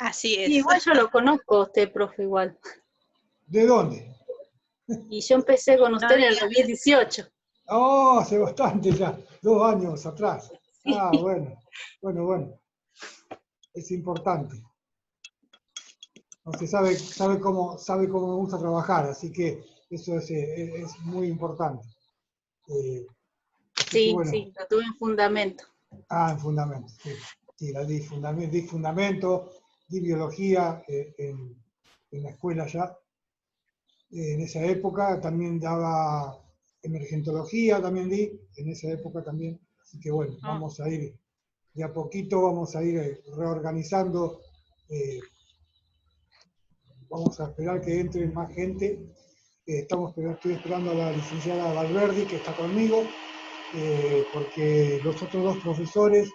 Así Y es. igual yo lo conozco a usted, profe, igual. ¿De dónde? Y yo empecé con usted en el diga. 2018. Oh, hace bastante ya, 2 años atrás. Sí. Ah, bueno. Es importante. Usted sabe cómo me gusta trabajar, así que eso es muy importante. Así que Sí, bueno. sí, lo tuve en fundamento. Ah, en fundamento, sí. Sí, di fundamento, di biología en la escuela ya. En esa época también daba emergentología, también di, en esa época también. Así que bueno, vamos a ir, de a poquito vamos a ir reorganizando. Vamos a esperar que entre más gente. Estoy esperando a la licenciada Valverdi, que está conmigo, porque los otros 2 profesores,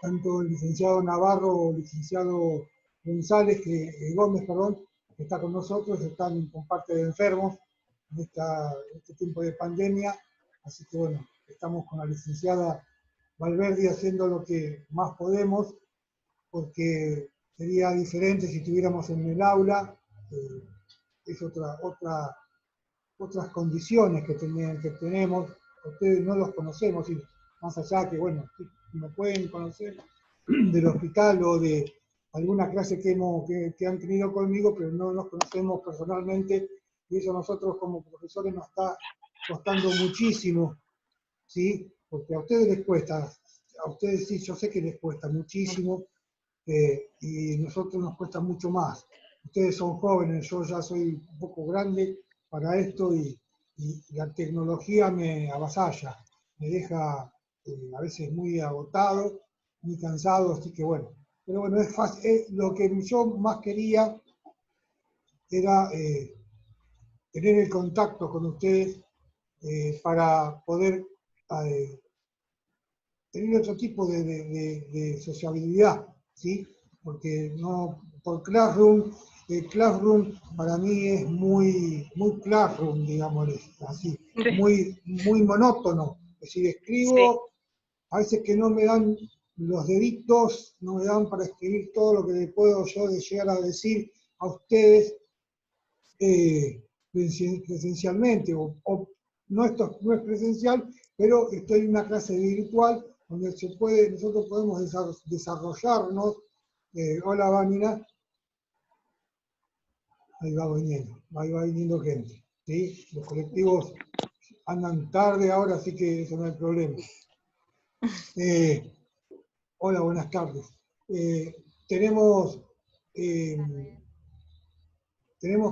tanto el licenciado Navarro o el licenciado Gómez, que está con nosotros, están con parte de enfermos en este tiempo de pandemia. Así que bueno, estamos con la licenciada Valverdi haciendo lo que más podemos, porque sería diferente si estuviéramos en el aula. Es otras condiciones que tenemos. Ustedes no los conocemos, y más allá que, bueno, me pueden conocer del hospital o de alguna clase que han tenido conmigo, pero no nos conocemos personalmente, y eso a nosotros como profesores nos está costando muchísimo, ¿sí? Porque a ustedes les cuesta, a ustedes sí, yo sé que les cuesta muchísimo, y a nosotros nos cuesta mucho más. Ustedes son jóvenes, yo ya soy un poco grande para esto, y la tecnología me avasalla, me deja a veces muy agotado, muy cansado, así que bueno. Pero bueno, es fácil. Lo que yo más quería era tener el contacto con ustedes para poder tener otro tipo de sociabilidad, ¿sí? Porque no, por Classroom, el Classroom para mí es muy Classroom, digámosle así, muy monótono. Es decir, escribo, Sí. a veces que no me dan los deditos, no me dan para escribir todo lo que le puedo yo llegar a decir a ustedes presencialmente, o no es presencial, pero estoy en una clase virtual donde nosotros podemos desarrollarnos. Hola, Vanina. Ahí va viniendo gente, ¿sí? Los colectivos andan tarde ahora, así que eso no hay problema. Hola, buenas tardes. Tenemos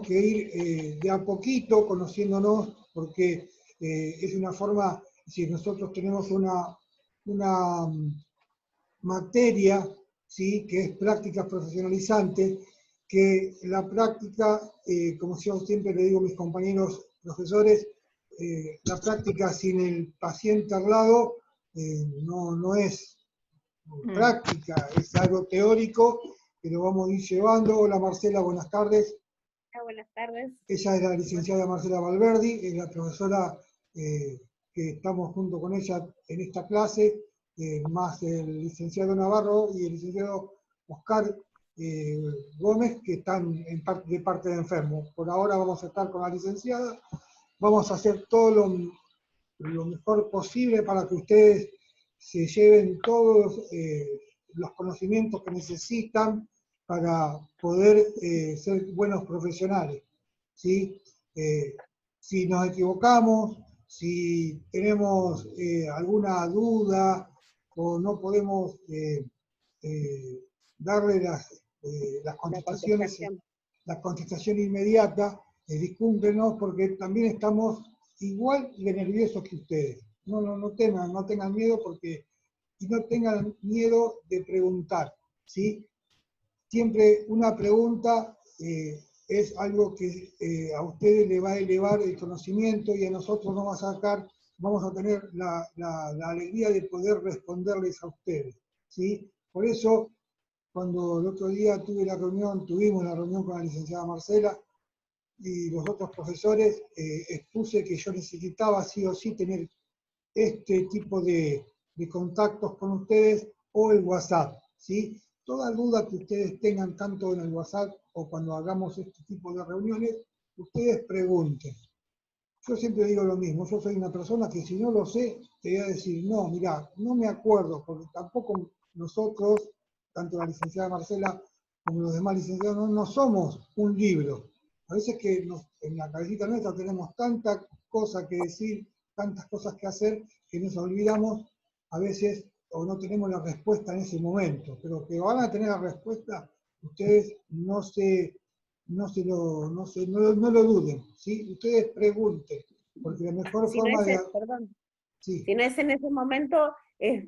que ir de a poquito conociéndonos, porque es una forma, si nosotros tenemos una materia, ¿sí?, que es prácticas profesionalizantes, que la práctica, como yo siempre le digo a mis compañeros profesores, la práctica sin el paciente al lado no es práctica, es algo teórico que lo vamos a ir llevando. Hola Marcela, buenas tardes. Hola, buenas tardes. Ella es la licenciada Marcela Valverdi, es la profesora que estamos junto con ella en esta clase, más el licenciado Navarro y el licenciado Oscar Gómez, que están de parte de enfermos. Por ahora vamos a estar con la licenciada, vamos a hacer todo lo mejor posible para que ustedes se lleven todos los conocimientos que necesitan para poder ser buenos profesionales, ¿sí? Si nos equivocamos, si tenemos alguna duda o no podemos darle las contestaciones, la contestación inmediata, discúlpenos, porque también estamos igual de nerviosos que ustedes. No tengan miedo, y no tengan miedo de preguntar, ¿sí? Siempre una pregunta es algo que a ustedes le va a elevar el conocimiento, y a nosotros vamos a tener la alegría de poder responderles a ustedes, ¿sí? Por eso, cuando el otro día tuvimos la reunión con la licenciada Marcela y los otros profesores, expuse que yo necesitaba sí o sí tener este tipo de contactos con ustedes, o el WhatsApp, ¿sí? toda duda que ustedes tengan tanto en el WhatsApp o cuando hagamos este tipo de reuniones, ustedes pregunten. Yo siempre digo lo mismo, yo soy una persona que si no lo sé, te voy a decir, no, mirá, no me acuerdo, porque tampoco nosotros, tanto la licenciada Marcela como los demás licenciados, no somos un libro. A veces que en la cabecita nuestra tenemos tantas cosas que decir, tantas cosas que hacer, que nos olvidamos a veces o no tenemos la respuesta en ese momento, pero que van a tener la respuesta, ustedes no lo duden, ¿sí? Ustedes pregunten, porque la mejor Si no forma es, de... perdón, Sí, si no es en ese momento, es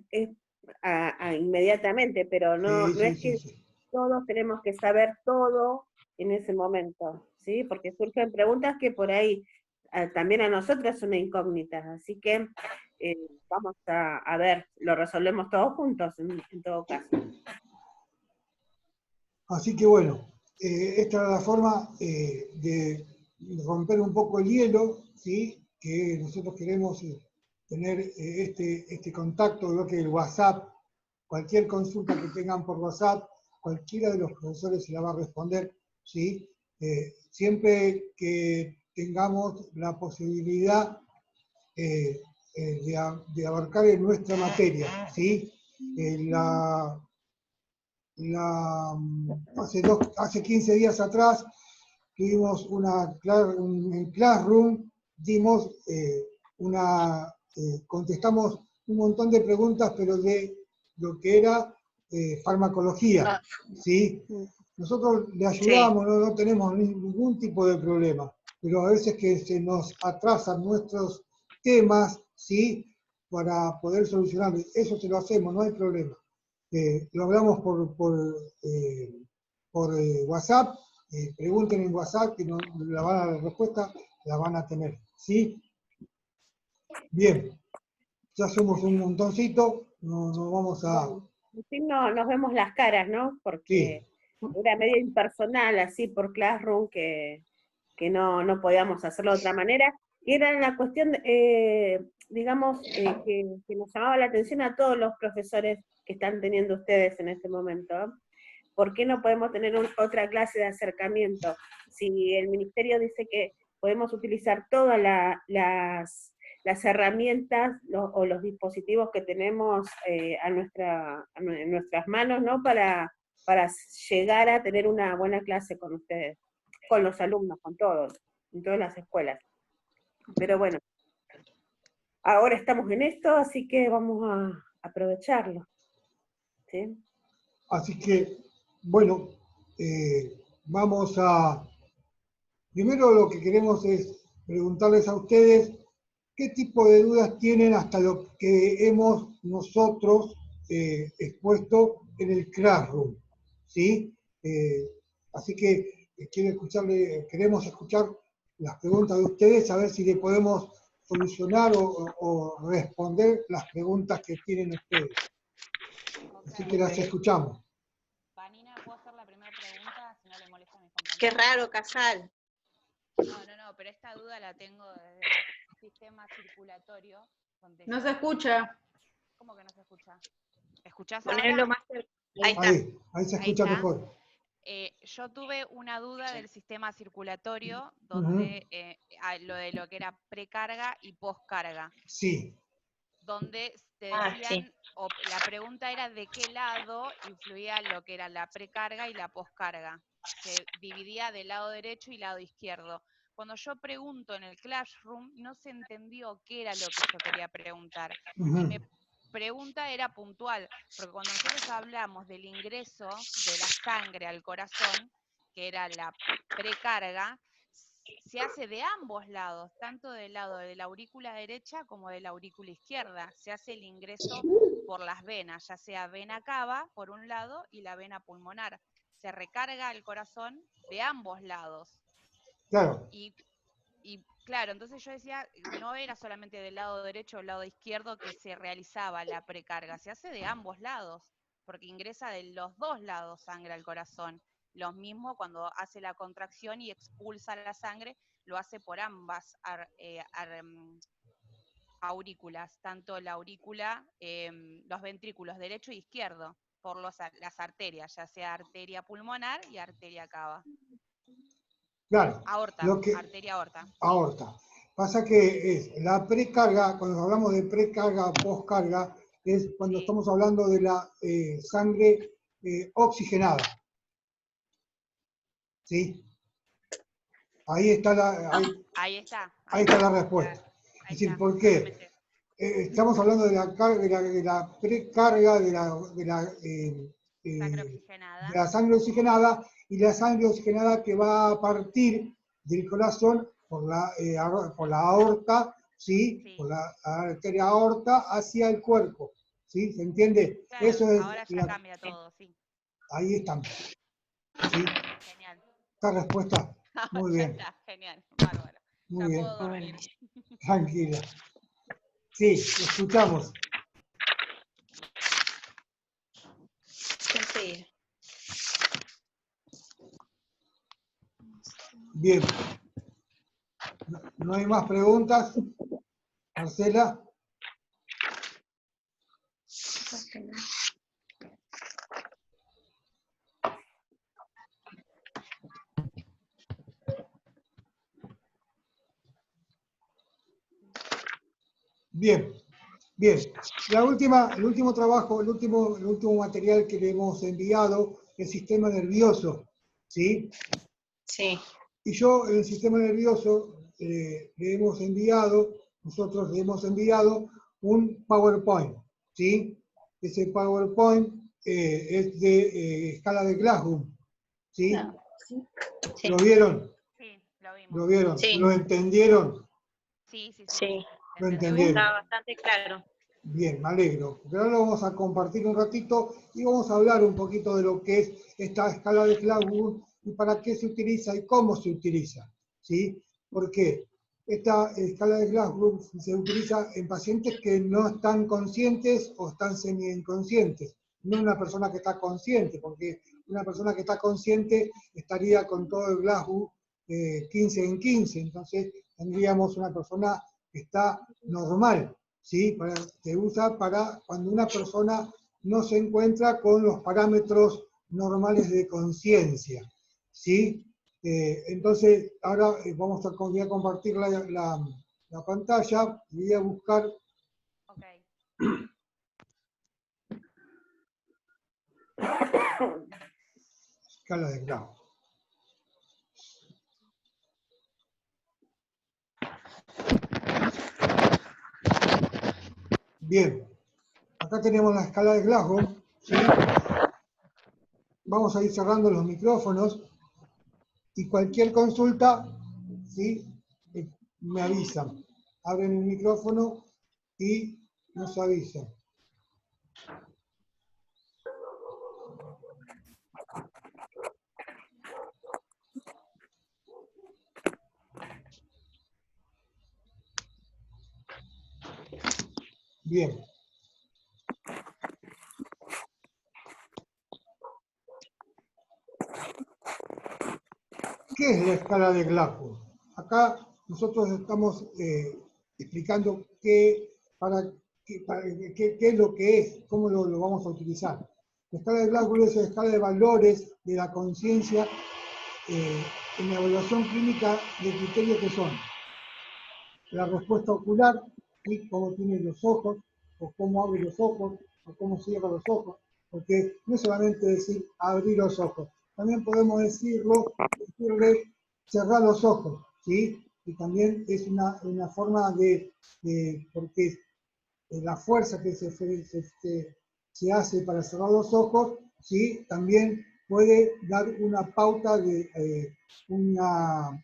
inmediatamente, pero no, sí, no sí, es sí, que sí. todos tenemos que saber todo en ese momento, ¿sí? Porque surgen preguntas que por ahí también a nosotras son incógnitas, así que vamos a ver, lo resolvemos todos juntos en todo caso. Así que bueno, esta es la forma de romper un poco el hielo, ¿sí? Que nosotros queremos tener este contacto, lo que el WhatsApp, cualquier consulta que tengan por WhatsApp, cualquiera de los profesores se la va a responder, ¿sí? Siempre que tengamos la posibilidad de abarcar en nuestra materia, ¿sí? La, hace 15 días atrás tuvimos en Classroom, dimos contestamos un montón de preguntas, pero de lo que era farmacología, ¿sí? Nosotros le ayudamos, no tenemos ningún tipo de problema, pero a veces que se nos atrasan nuestros temas, ¿sí? Para poder solucionar, eso se lo hacemos, no hay problema. Lo hablamos por WhatsApp, pregunten en WhatsApp que la respuesta la van a tener, ¿sí? Bien, ya somos un montoncito, no vamos a... Bueno, así no, nos vemos las caras, ¿no? Sí, Porque era medio impersonal, así por Classroom, que no podíamos hacerlo de otra manera. Y era la cuestión, digamos, que nos llamaba la atención a todos los profesores que están teniendo ustedes en este momento. ¿Por qué no podemos tener otra clase de acercamiento? Si el ministerio dice que podemos utilizar todas las herramientas o los dispositivos que tenemos en nuestras manos, ¿no? Para llegar a tener una buena clase con ustedes, con los alumnos, con todos, en todas las escuelas. Pero bueno, ahora estamos en esto, así que vamos a aprovecharlo, ¿sí? así que, bueno, vamos a... Primero lo que queremos es preguntarles a ustedes qué tipo de dudas tienen hasta lo que hemos nosotros expuesto en el Classroom, ¿sí? Así que queremos escuchar las preguntas de ustedes, a ver si le podemos solucionar o responder las preguntas que tienen ustedes. Así que las escuchamos. Vanina, ¿puedo hacer la primera pregunta? Si no le molesta a mis compañeros. Qué raro, Casal. No, pero esta duda la tengo desde el sistema circulatorio. Donde No se escucha. ¿Cómo que no se escucha? ¿Escuchás Ponelo ahora? más cerca. Ahí está. Ahí se escucha mejor. Yo tuve una duda del sistema circulatorio donde lo que era precarga y poscarga. Sí. Donde te decían, o la pregunta era de qué lado influía lo que era la precarga y la poscarga. Se dividía del lado derecho y lado izquierdo. Cuando yo pregunto en el Classroom, no se entendió qué era lo que yo quería preguntar. Y mi pregunta era puntual, porque cuando nosotros hablamos del ingreso de la sangre al corazón, que era la precarga, se hace de ambos lados, tanto del lado de la aurícula derecha como de la aurícula izquierda. Se hace el ingreso por las venas, ya sea vena cava por un lado y la vena pulmonar. Se recarga el corazón de ambos lados. Claro. Y claro, entonces yo decía, no era solamente del lado derecho o del lado izquierdo que se realizaba la precarga, se hace de ambos lados, porque ingresa de los dos lados sangre al corazón. Lo mismo cuando hace la contracción y expulsa la sangre, lo hace por ambas aurículas, tanto la aurícula, los ventrículos derecho e izquierdo. por las arterias, ya sea arteria pulmonar y arteria cava. Claro. Aorta, arteria aorta. Aorta. Pasa que es la precarga, cuando hablamos de precarga o poscarga, es cuando estamos hablando de la sangre oxigenada. ¿Sí? Ahí está ahí está la respuesta. Es decir, ¿por qué? Estamos hablando de la precarga de la sangre oxigenada, y la sangre oxigenada que va a partir del corazón por la aorta, ¿sí? Por la arteria aorta hacia el cuerpo. ¿Sí? ¿Se entiende? Claro, eso es ahora ya cambia todo, sí. Ahí estamos. ¿Sí? Genial. Esta respuesta, muy bien. Está, genial, bárbaro. Muy ya bien. puedo dormir. Tranquila. Sí, escuchamos. Sí. Bien. ¿No hay más preguntas? Marcela. Bien, bien. El último trabajo, el último material que le hemos enviado es el sistema nervioso, ¿sí? Sí. Y yo, el sistema nervioso, nosotros le hemos enviado un PowerPoint, ¿sí? Ese PowerPoint es de escala de Glasgow, ¿sí? No. Sí. ¿Lo vieron? Sí, lo vimos. ¿Lo vieron? Sí. ¿Lo entendieron? Sí. Lo entendieron. Está bastante claro. Bien, me alegro. Porque ahora lo vamos a compartir un ratito y vamos a hablar un poquito de lo que es esta escala de Glasgow y para qué se utiliza y cómo se utiliza, ¿sí? ¿Por qué? Esta escala de Glasgow se utiliza en pacientes que no están conscientes o están semi-inconscientes, no una persona que está consciente, porque una persona que está consciente estaría con todo el Glasgow 15 en 15, entonces tendríamos una persona que está normal, ¿sí? Se usa para cuando una persona no se encuentra con los parámetros normales de conciencia, ¿sí? Entonces, ahora voy a compartir la pantalla y voy a buscar. Okay. Escala de Glasgow. Bien, acá tenemos la escala de Glasgow, ¿sí? Vamos a ir cerrando los micrófonos y cualquier consulta, ¿sí? Me avisan. Abren el micrófono y nos avisan. Bien. ¿Qué es la escala de Glasgow? Acá nosotros estamos explicando qué es lo que es, cómo lo vamos a utilizar. La escala de Glasgow es la escala de valores de la conciencia en la evaluación clínica de criterios que son la respuesta ocular, ¿sí? Cómo tiene los ojos, o cómo abre los ojos, o cómo cierra los ojos, porque no es solamente decir abrir los ojos, también podemos decirle cerrar los ojos, ¿sí? Y también es una forma porque la fuerza que se hace para cerrar los ojos, ¿sí? También puede dar una pauta de un derrame,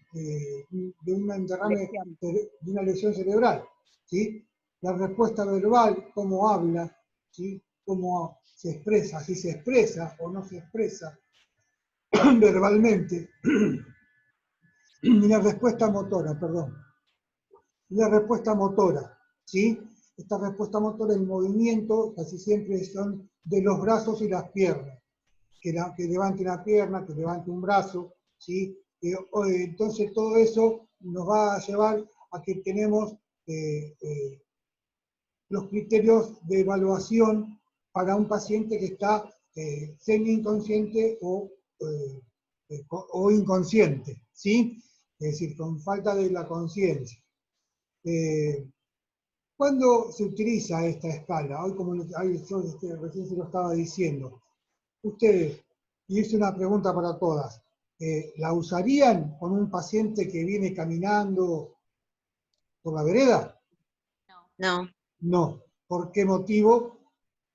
de una lesión cerebral, ¿sí? La respuesta verbal, cómo habla, ¿sí? Cómo se expresa, si se expresa o no se expresa verbalmente. Y la respuesta motora, La respuesta motora, ¿sí? Esta respuesta motora en movimiento casi siempre son de los brazos y las piernas. Que levante una pierna, que levante un brazo, ¿sí? Entonces todo eso nos va a llevar a que tenemos los criterios de evaluación para un paciente que está semi-inconsciente o inconsciente, ¿sí? Es decir, con falta de la conciencia. ¿Cuándo se utiliza esta escala? Hoy, como yo recién se lo estaba diciendo, ustedes, y es una pregunta para todas, ¿la usarían con un paciente que viene caminando por la vereda? No. No. ¿Por qué motivo?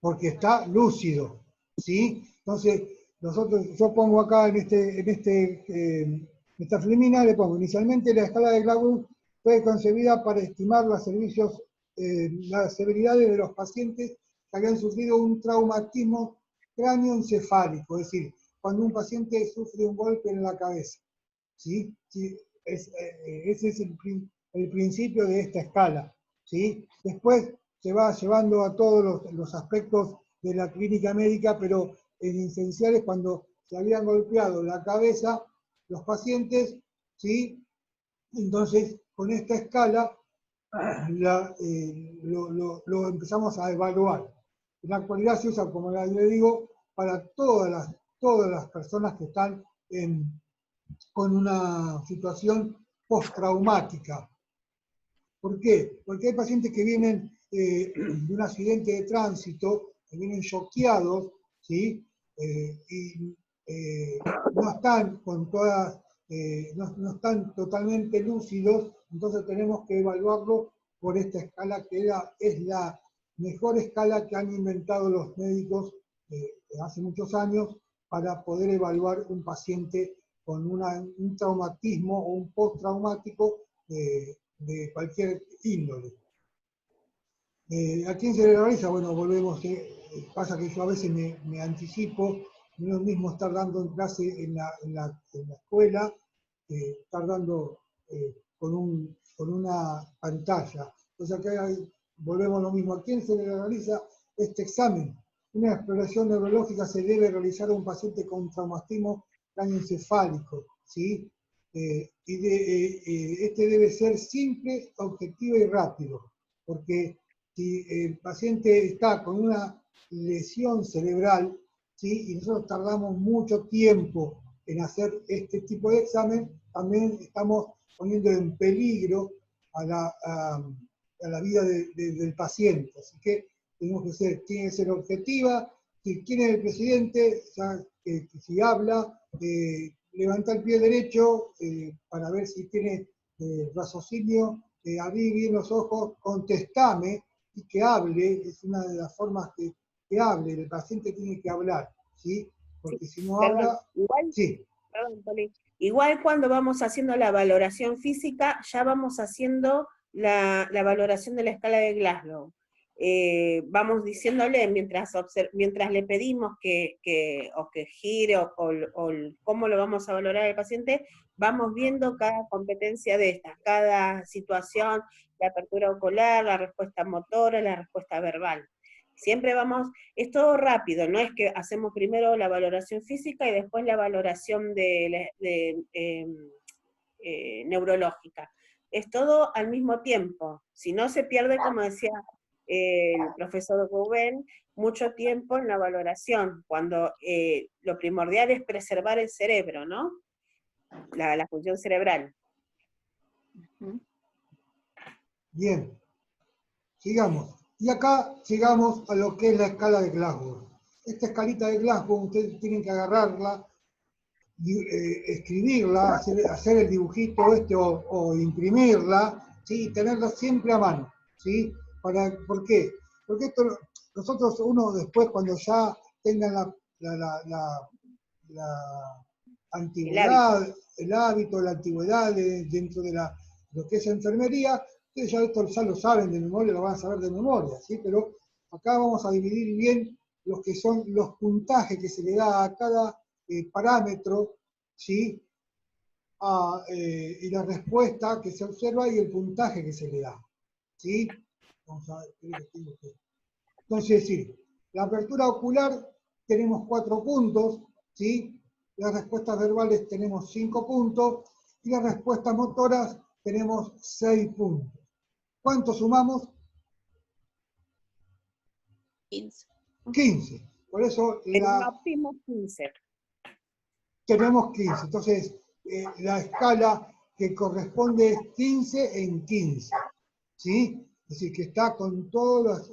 Porque está lúcido, ¿sí? Entonces, yo pongo acá en esta flemina, le pongo inicialmente la escala de Glasgow fue concebida para estimar las severidades de los pacientes que habían sufrido un traumatismo cráneoencefálico, es decir, cuando un paciente sufre un golpe en la cabeza, ¿sí? Ese es el principio de esta escala, ¿sí? Después se va llevando a todos los aspectos de la clínica médica, pero en esenciales cuando se habían golpeado la cabeza los pacientes, ¿sí? Entonces, con esta escala lo empezamos a evaluar. En la actualidad se usa, como le digo, para todas las personas que están con una situación postraumática. ¿Por qué? Porque hay pacientes que vienen de un accidente de tránsito, que vienen choqueados, ¿sí? Y no están con todas, no están totalmente lúcidos, entonces tenemos que evaluarlo por esta escala que es la mejor escala que han inventado los médicos hace muchos años para poder evaluar un paciente con un traumatismo o un postraumático de cualquier índole. ¿A quién se le realiza? Bueno, volvemos, pasa que yo a veces me anticipo, no es lo mismo estar dando en clase en la escuela, estar dando con una pantalla. Entonces acá volvemos a lo mismo. ¿A quién se le realiza este examen? Una exploración neurológica se debe realizar a un paciente con traumatismo cráneoencefálico, ¿sí? Este debe ser simple, objetivo y rápido, porque si el paciente está con una lesión cerebral, ¿sí? Y nosotros tardamos mucho tiempo en hacer este tipo de examen, también estamos poniendo en peligro a la vida del paciente. Así que tiene que ser objetiva. ¿Quién es el presidente? Ya, si habla, levanta el pie derecho para ver si tiene raciocinio, abrí bien los ojos, contestame y que hable, es una de las formas que hable, el paciente tiene que hablar, ¿sí? Porque si no habla... Igual, sí. Perdón, Poli. Igual cuando vamos haciendo la valoración física, ya vamos haciendo la valoración de la escala de Glasgow. Vamos diciéndole, mientras le pedimos que gire o cómo lo vamos a valorar al paciente, vamos viendo cada competencia de estas, cada situación, la apertura ocular, la respuesta motora, la respuesta verbal. Siempre vamos, es todo rápido, no es que hacemos primero la valoración física y después la valoración neurológica. Es todo al mismo tiempo, si no se pierde, como decía el profesor Rubén, mucho tiempo en la valoración, cuando lo primordial es preservar el cerebro, ¿no? La función cerebral. Bien, sigamos. Y acá llegamos a lo que es la escala de Glasgow. Esta escalita de Glasgow, ustedes tienen que agarrarla, escribirla, hacer el dibujito o imprimirla, ¿sí? Y tenerla siempre a mano, ¿sí? ¿Por qué? Porque esto, nosotros, uno después, cuando ya tengan la antigüedad, el hábito, la antigüedad dentro de lo que es enfermería, ustedes ya esto ya lo saben de memoria, lo van a saber de memoria, ¿sí? Pero acá vamos a dividir bien los que son los puntajes que se le da a cada parámetro, ¿sí? Y la respuesta que se observa y el puntaje que se le da, ¿sí? Vamos a ver, entonces, sí, la apertura ocular tenemos 4 puntos, ¿sí? Las respuestas verbales tenemos 5 puntos y las respuestas motoras tenemos 6 puntos. ¿Cuánto sumamos? 15. 15. Por eso En un óptimo 15. tenemos 15. Entonces, la escala que corresponde es 15 en 15. ¿Sí? Es decir, que está con todas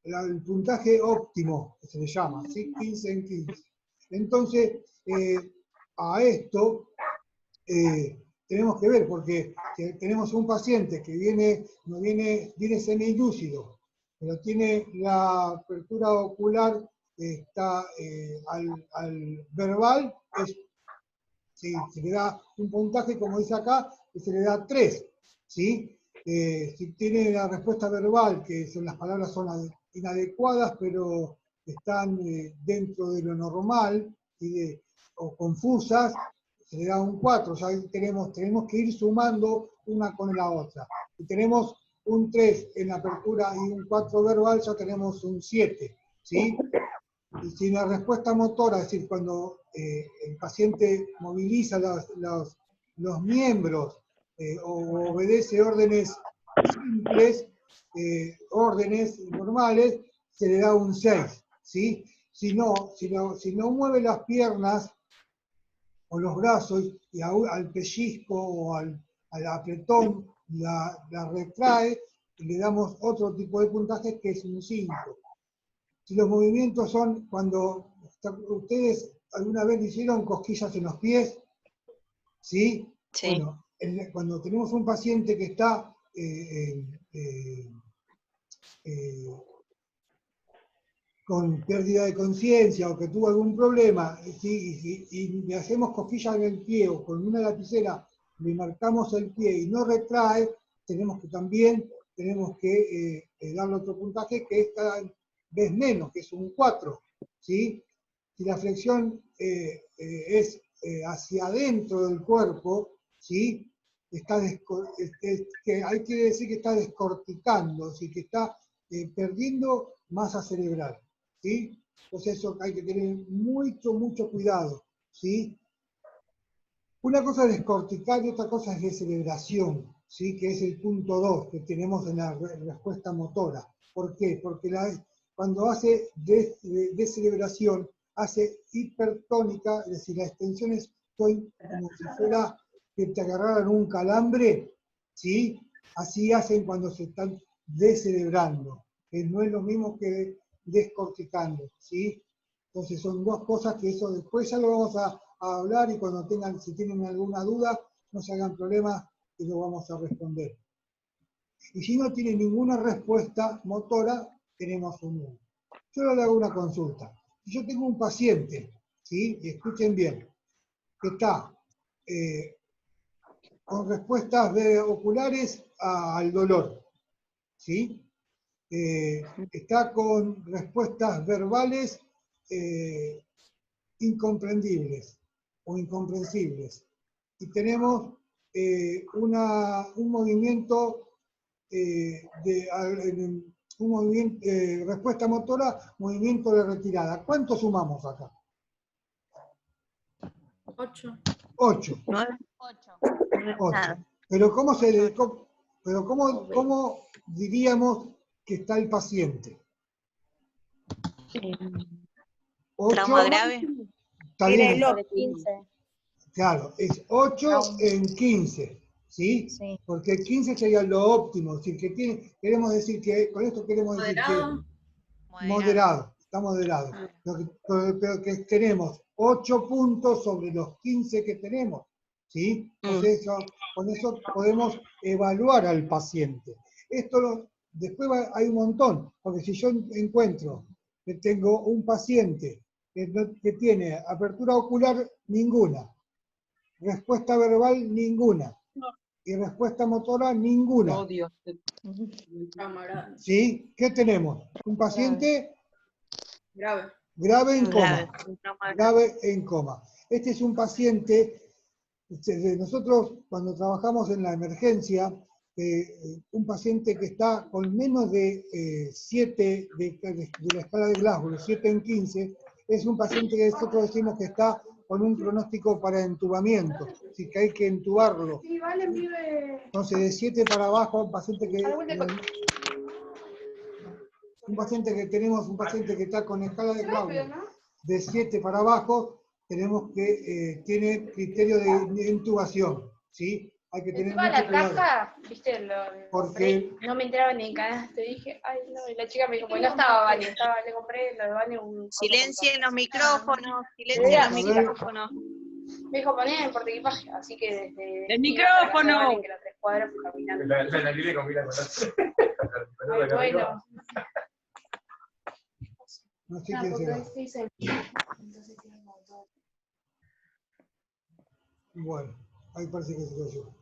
el puntaje óptimo, que se le llama, ¿sí? 15 en 15. Entonces, a esto tenemos que ver, porque tenemos un paciente que viene semilúcido, pero tiene la apertura ocular, está al verbal, si se le da un puntaje, como dice acá, que se le da 3, ¿sí? Si tiene la respuesta verbal, que son, las palabras son inadecuadas, pero están dentro de lo normal, o confusas, se le da un 4, ya tenemos que ir sumando una con la otra. Si tenemos un 3 en apertura y un 4 verbal, ya tenemos un 7, ¿sí? Y si la respuesta motora, es decir, cuando el paciente moviliza los miembros o obedece órdenes simples, órdenes normales, se le da un 6, ¿sí? Si no mueve las piernas o los brazos y al pellizco o al apretón la retrae, le damos otro tipo de puntaje que es un 5. Si los movimientos son cuando ustedes alguna vez hicieron cosquillas en los pies, ¿sí? Sí. Bueno, cuando tenemos un paciente que está con pérdida de conciencia o que tuvo algún problema, ¿sí? y le hacemos cosquillas en el pie o con una lapicera le marcamos el pie y no retrae, tenemos que darle otro puntaje que es cada vez menos, que es un 4, ¿sí? Si la flexión es hacia adentro del cuerpo, ¿sí? Hay que decir que está descorticando, ¿sí? Que está perdiendo masa cerebral, ¿sí? Entonces eso hay que tener mucho cuidado, ¿sí? Una cosa es descorticar y otra cosa es descerebración, ¿sí? Que es el punto 2 que tenemos en la respuesta motora. ¿Por qué? Porque cuando hace descerebración, hace hipertónica, es decir, la extensión es como si fuera que te agarraran un calambre, ¿sí? Así hacen cuando se están descerebrando, que no es lo mismo que descorticando, ¿sí? Entonces son dos cosas que eso después ya lo vamos a hablar, y cuando si tienen alguna duda, no se hagan problemas y lo vamos a responder. Y si no tienen ninguna respuesta motora, tenemos un 1. Yo le hago una consulta. Si yo tengo un paciente, ¿sí? Y escuchen bien, que está con respuestas oculares al dolor, ¿sí? Está con respuestas verbales incomprendibles o incomprensibles. Y tenemos un movimiento respuesta motora, movimiento de retirada. ¿Cuánto sumamos acá? 8. 8. 8. Pero ¿cómo diríamos que está el paciente? 8, Trauma grave. Está Era bien, el óptimo. 15. claro, es 8 en 15, ¿sí? Sí. Porque 15 sería lo óptimo, es decir, queremos decir que, con esto queremos decir que moderado, está moderado. Pero que tenemos 8 puntos sobre los 15 que tenemos, ¿sí? Entonces, con eso podemos evaluar al paciente. Después hay un montón, porque si yo encuentro que tengo un paciente que tiene apertura ocular ninguna, respuesta verbal ninguna, y respuesta motora ninguna. Odio. ¿Sí? ¿Qué tenemos? Un paciente Grave. grave en coma. Grave. Grave en coma. Este es un paciente, nosotros cuando trabajamos en la emergencia, un paciente que está con menos de 7 de la escala de Glasgow, 7 en 15, es un paciente que nosotros decimos que está con un pronóstico para entubamiento, así que hay que entubarlo. Entonces de 7 para abajo, un paciente que Un paciente que tenemos, un paciente que está con escala de Gauss de 7 para abajo, tenemos que tiene criterio de intubación, ¿sí? Hay que tener Encima mucho la cuidado. caja, viste, lo Porque- compré, no me entraba ni en canasto, y dije, ay no, y la chica me dijo, pues no estaba Vane, le compré lo de Vane un... Silencien los micrófonos, Vamos silencien a los ver. micrófonos. Me dijo, poné en el portaequipaje, así que desde... ¡El micrófono! Vane, que era 3 cuadras, fui caminando. La línea combina con Ay, bueno. No sé quién será. Bueno, ahí parece que se cayó.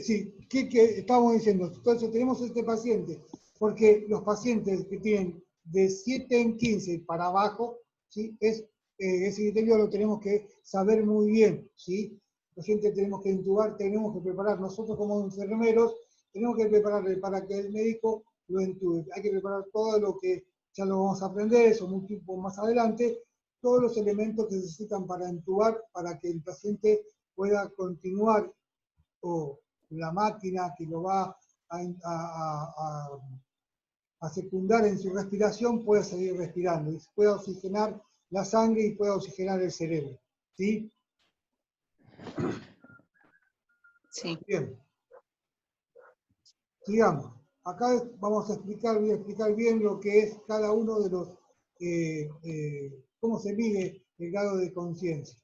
Sí, ¿qué estábamos diciendo? Entonces tenemos este paciente, porque los pacientes que tienen de 7 en 15 para abajo, ¿sí? Ese criterio lo tenemos que saber muy bien, ¿sí? Los pacientes tenemos que intubar, tenemos que preparar, nosotros como enfermeros, tenemos que prepararle para que el médico lo intube. Hay que preparar todo lo que ya lo vamos a aprender, eso un tiempo más adelante, todos los elementos que se necesitan para intubar, para que el paciente pueda continuar, o la máquina que lo va a secundar en su respiración pueda seguir respirando, y pueda oxigenar la sangre y pueda oxigenar el cerebro. ¿Sí? Sí. Bien. Sigamos. Acá vamos a explicar, voy a explicar bien lo que es cada uno de los, cómo se mide el grado de conciencia.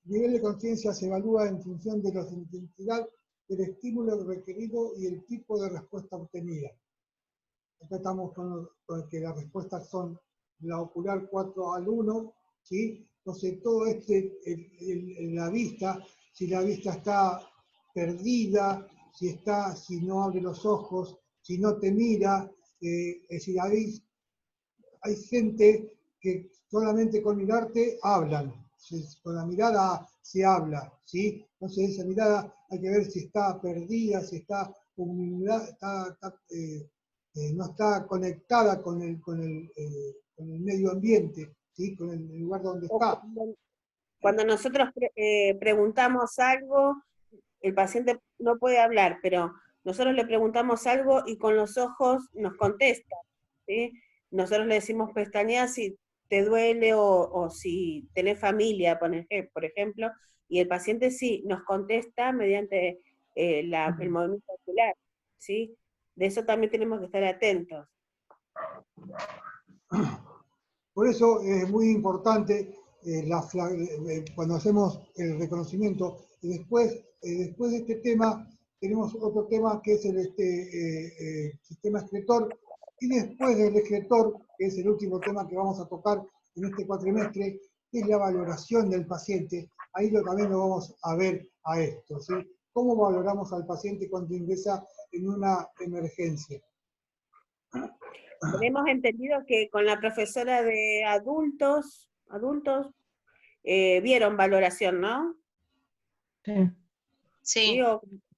El nivel de conciencia se evalúa en función de la intensidad del estímulo requerido y el tipo de respuesta obtenida. Acá estamos con que las respuestas son la ocular 4 al 1, ¿sí? Entonces todo la vista, si la vista está perdida, si no abre los ojos, si no te mira, es decir, hay gente que solamente con mirarte hablan, con la mirada se habla, ¿sí? Entonces esa mirada hay que ver si está perdida, si está no está conectada con el medio ambiente, ¿sí? Con el lugar donde está. Cuando nosotros preguntamos algo, el paciente no puede hablar, pero nosotros le preguntamos algo y con los ojos nos contesta, ¿sí? Nosotros le decimos pestañear si te duele o si tenés familia, por ejemplo, y el paciente sí nos contesta mediante el movimiento ocular, ¿sí? De eso también tenemos que estar atentos. Por eso es muy importante cuando hacemos el reconocimiento. Y después de este tema, tenemos otro tema que es el sistema excretor. Y después del excretor, que es el último tema que vamos a tocar en este cuatrimestre, que es la valoración del paciente. Ahí también lo vamos a ver a esto, ¿sí? ¿Cómo valoramos al paciente cuando ingresa en una emergencia? Tenemos entendido que con la profesora de adultos, vieron valoración, ¿no? Sí. Sí,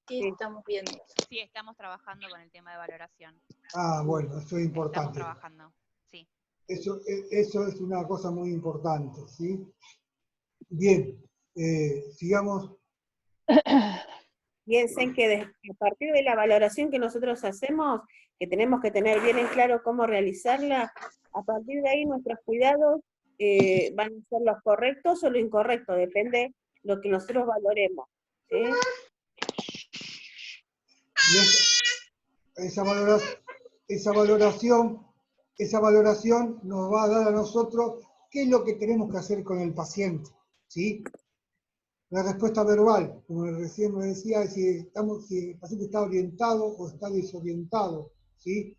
Sí, estamos viendo. Sí, estamos trabajando con el tema de valoración. Ah, bueno, eso es Estamos importante. trabajando, sí. Eso es una cosa muy importante, ¿sí? Bien, sigamos. Piensen que a partir de la valoración que nosotros hacemos, que tenemos que tener bien en claro cómo realizarla, a partir de ahí nuestros cuidados van a ser los correctos o los incorrectos, depende lo que nosotros valoremos, ¿sí? Y esa valoración nos va a dar a nosotros qué es lo que tenemos que hacer con el paciente, ¿sí? La respuesta verbal, como recién me decía, es si el paciente está orientado o está desorientado, ¿sí?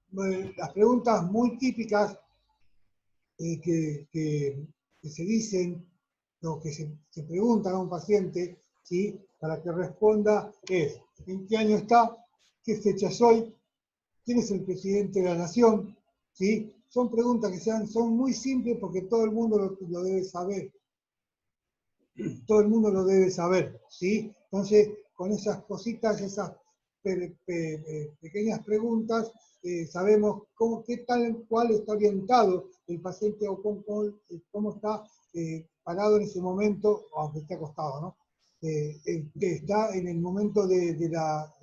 Bueno, las preguntas muy típicas que se dicen o que se preguntan a un paciente, ¿sí? Para que responda es: ¿en qué año está? ¿Qué fecha soy? ¿Quién es el presidente de la nación? ¿Sí? Son preguntas que son muy simples porque todo el mundo lo debe saber. Todo el mundo lo debe saber, ¿sí? Entonces, con esas cositas, esas pequeñas preguntas, sabemos cuál está orientado el paciente o cómo está parado en ese momento, aunque esté acostado, ¿no? que está en el momento de la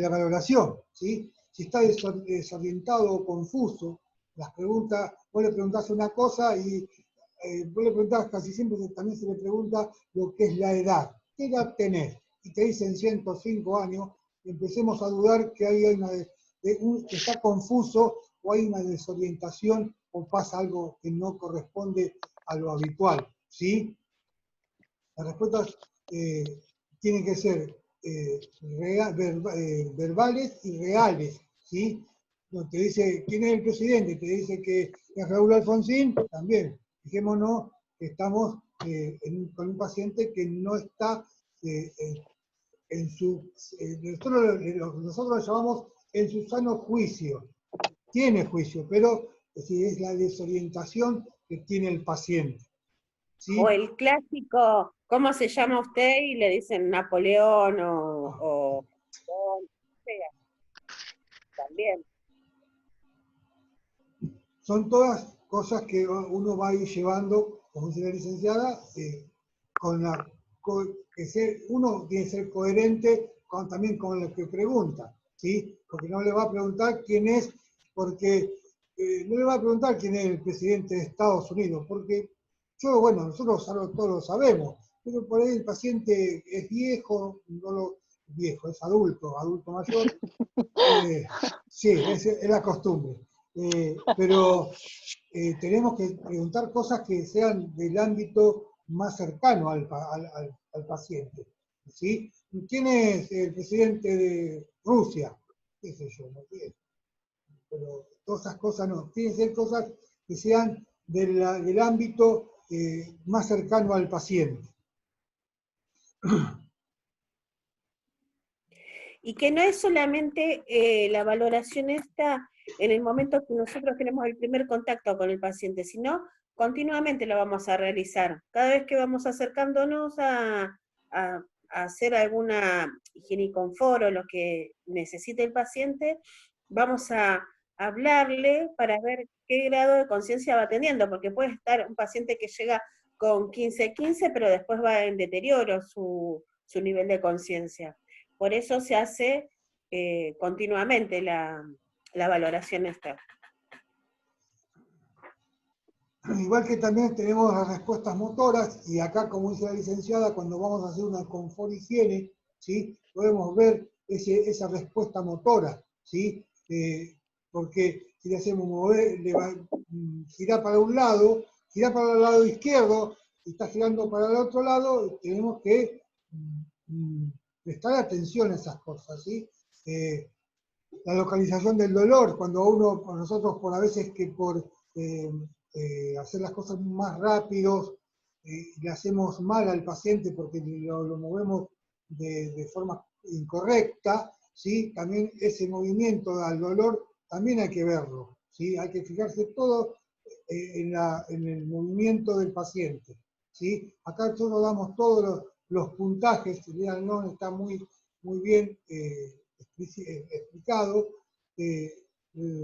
valoración, ¿sí? Si está desorientado o confuso, las preguntas, vos le preguntás una cosa y vos le preguntás, casi siempre también se le pregunta lo que es la edad. ¿Qué edad tenés? Y te dicen 105 años, y empecemos a dudar que hay que está confuso o hay una desorientación o pasa algo que no corresponde a lo habitual, ¿sí? Las respuestas tienen que ser verbales y reales, ¿sí? No, te dice quién es el presidente, te dice que es Raúl Alfonsín, también. Fijémonos que estamos con un paciente que no está en su... nosotros lo llamamos en su sano juicio. Tiene juicio, pero es la desorientación que tiene el paciente. ¿Sí? O el clásico, ¿cómo se llama usted? Y le dicen Napoleón o también. Son todas cosas que uno va a ir llevando, como dice la licenciada, uno tiene que ser coherente también con lo que pregunta, ¿sí? Porque no le va a preguntar quién es, porque no le va a preguntar quién es el presidente de Estados Unidos, porque nosotros todos lo sabemos, pero por ahí el paciente es viejo, es adulto mayor, sí, es la costumbre. Pero tenemos que preguntar cosas que sean del ámbito más cercano al paciente, ¿sí? ¿Quién es el presidente de Rusia? ¿Qué sé yo? No sé. Pero todas esas cosas no. Tienen que ser cosas que sean del ámbito más cercano al paciente. Y que no es solamente la valoración esta en el momento que nosotros tenemos el primer contacto con el paciente, sino continuamente lo vamos a realizar. Cada vez que vamos acercándonos a hacer alguna higieniconfort o lo que necesite el paciente, vamos a hablarle para ver qué grado de conciencia va teniendo, porque puede estar un paciente que llega con 15-15, pero después va en deterioro su nivel de conciencia. Por eso se hace continuamente la valoración esta. Igual que también tenemos las respuestas motoras, y acá, como dice la licenciada, cuando vamos a hacer una confort higiene, ¿sí? Podemos ver esa respuesta motora, ¿sí? Porque si le hacemos mover, girar para un lado, girar para el lado izquierdo, y está girando para el otro lado, tenemos que prestar atención a esas cosas, ¿sí? La localización del dolor, cuando nosotros por a veces que por hacer las cosas más rápidos, le hacemos mal al paciente porque lo movemos de forma incorrecta, ¿sí? También ese movimiento al dolor también hay que verlo, ¿sí? Hay que fijarse todo en el movimiento del paciente, ¿sí? Acá nosotros damos todos los puntajes, no está muy bien explicado,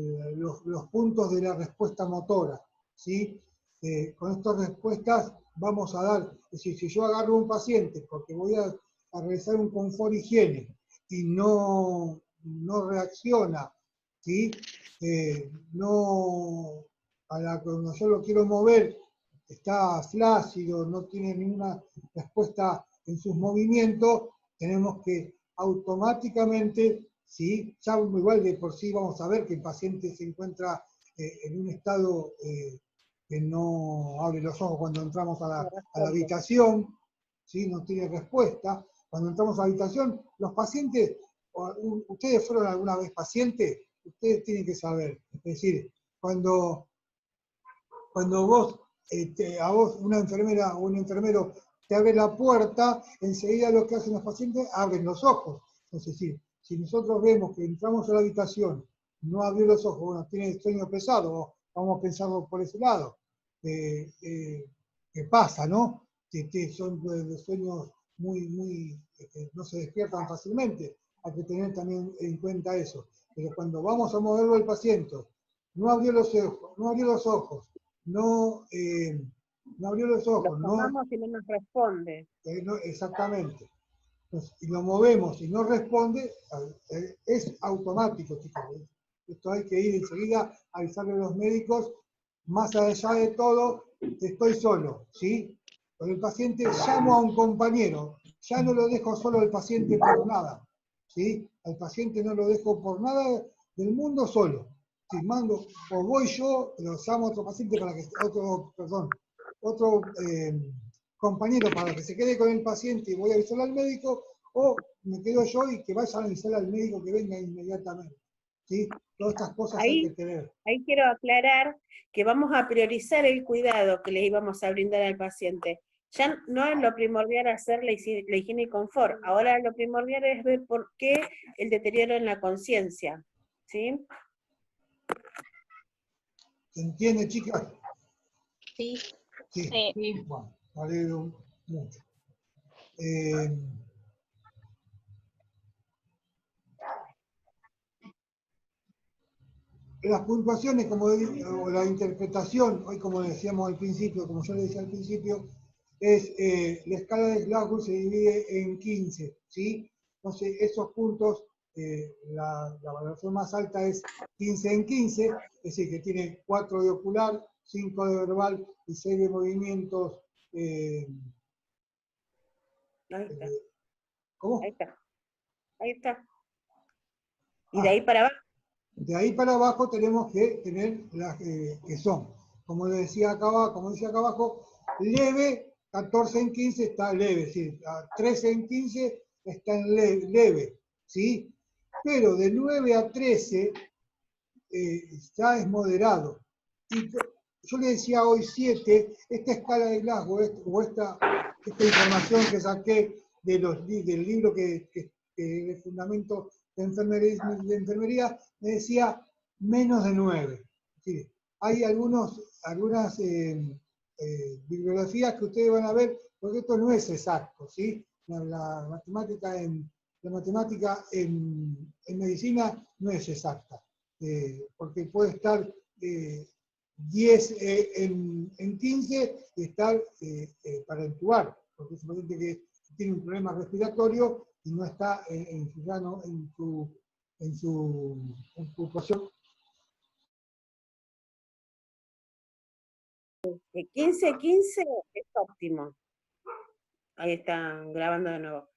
los puntos de la respuesta motora, ¿sí? Con estas respuestas vamos a dar, es decir, si yo agarro un paciente porque voy a realizar un confort higiene y no reacciona, ¿sí? Cuando yo lo quiero mover, está flácido, no tiene ninguna respuesta en sus movimientos, tenemos que automáticamente, ¿sí? Ya igual de por sí vamos a ver que el paciente se encuentra en un estado que no abre los ojos cuando entramos a la habitación, ¿sí? No tiene respuesta. Cuando entramos a la habitación, los pacientes, ustedes fueron alguna vez pacientes, ustedes tienen que saber, es decir, cuando a vos una enfermera o un enfermero te abre la puerta, enseguida lo que hacen los pacientes, abren los ojos. Es decir, si nosotros vemos que entramos a la habitación, no abrió los ojos, bueno, tiene sueño pesado, vamos a pensarlo por ese lado. ¿Qué pasa, no? Son sueños no se despiertan fácilmente. Hay que tener también en cuenta eso. Pero cuando vamos a moverlo al paciente, no abrió los ojos, no No abrió los ojos, Los no, tomamos y no nos responde. exactamente. Entonces, y lo movemos y no responde, es automático, chicos. Esto hay que ir enseguida a avisarle a los médicos, más allá de todo, estoy solo, ¿sí? Con el paciente llamo a un compañero, ya no lo dejo solo al paciente por nada, ¿sí? Al paciente no lo dejo por nada del mundo solo. Si mando, o voy yo, pero llamo a otro paciente para que, otro compañero para que se quede con el paciente y voy a avisarle al médico, o me quedo yo y que vayan a avisarle al médico que venga inmediatamente. ¿Sí? Todas estas cosas hay que tener. Ahí quiero aclarar que vamos a priorizar el cuidado que le íbamos a brindar al paciente. Ya no es lo primordial hacer la higiene y confort, ahora lo primordial es ver por qué el deterioro en la conciencia. ¿Sí? ¿Se entiende, chicas? Sí. Sí. Sí. Bueno, me alegro mucho. Las puntuaciones, o la interpretación, hoy como decíamos al principio, como yo le decía al principio, es la escala de Glasgow se divide en 15, ¿sí? Entonces esos puntos, la valoración más alta es 15 en 15, es decir, que tiene 4 de ocular, 5 de verbal y 6 de movimientos. Ahí está. ¿Cómo? Ahí está. Ahí está. Y de ahí para abajo. De ahí para abajo tenemos que tener las que son, como decía acá abajo, leve, 14 en 15 está leve, es decir, 13 en 15 está en leve, ¿sí? Pero de 9 a 13 ya es moderado. Y yo le decía hoy 7, esta escala de Glasgow, o esta información que saqué del libro que de fundamento de enfermería, me decía menos de 9. ¿Sí? Hay algunas bibliografías que ustedes van a ver, porque esto no es exacto, ¿sí? La matemática en medicina no es exacta, porque puede estar 10 en 15 y estar para intubar, porque es un paciente que tiene un problema respiratorio y no está en su posición. 15-15 es óptimo. Ahí están grabando de nuevo.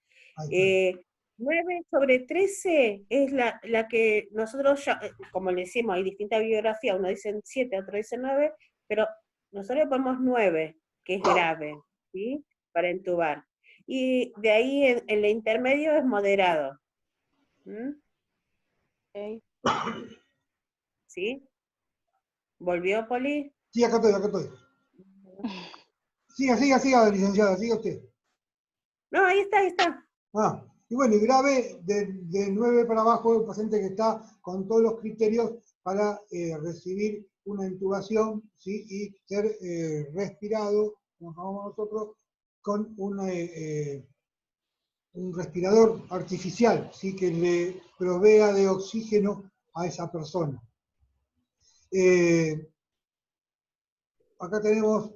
9 sobre 13 es la que nosotros, ya, como le decimos, hay distintas bibliografías, uno dice 7, otro dice 9, pero nosotros ponemos 9, que es grave, ¿sí? Para intubar. Y de ahí en el intermedio es moderado. Okay. ¿Sí? ¿Volvió, Poli? Sí, acá estoy. Siga, licenciada, siga usted. No, ahí está. Y bueno, y grave, de 9 para abajo, el paciente que está con todos los criterios para recibir una intubación, ¿sí? Y ser respirado, como llamamos nosotros, con un respirador artificial, ¿sí? Que le provea de oxígeno a esa persona. Acá tenemos...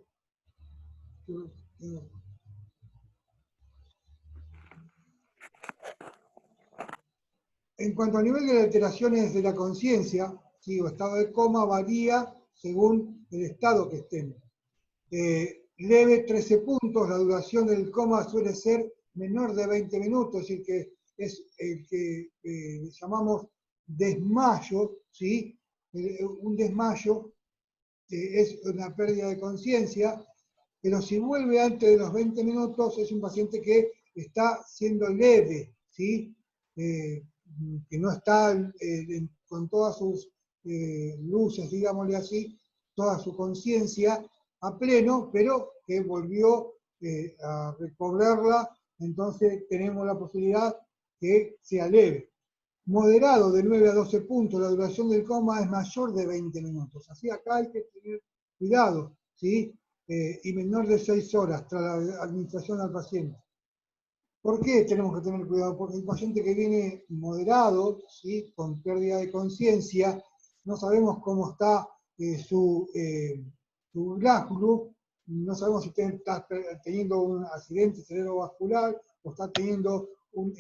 En cuanto al nivel de alteraciones de la conciencia, ¿sí? O estado de coma, varía según el estado que estén. Leve 13 puntos, la duración del coma suele ser menor de 20 minutos, es decir, que es el que llamamos desmayo, ¿sí? Un desmayo es una pérdida de conciencia, pero si vuelve antes de los 20 minutos es un paciente que está siendo leve, ¿sí? Que no está con todas sus luces, digámosle así, toda su conciencia a pleno, pero que volvió a recobrarla, entonces tenemos la posibilidad que sea leve. Moderado de 9 a 12 puntos, la duración del coma es mayor de 20 minutos. Así acá hay que tener cuidado, ¿sí? Y menor de 6 horas tras la administración al paciente. ¿Por qué tenemos que tener cuidado? Porque el paciente que viene moderado, ¿sí? Con pérdida de conciencia, no sabemos cómo está su Glasgow, no sabemos si usted está teniendo un accidente cerebrovascular o está teniendo un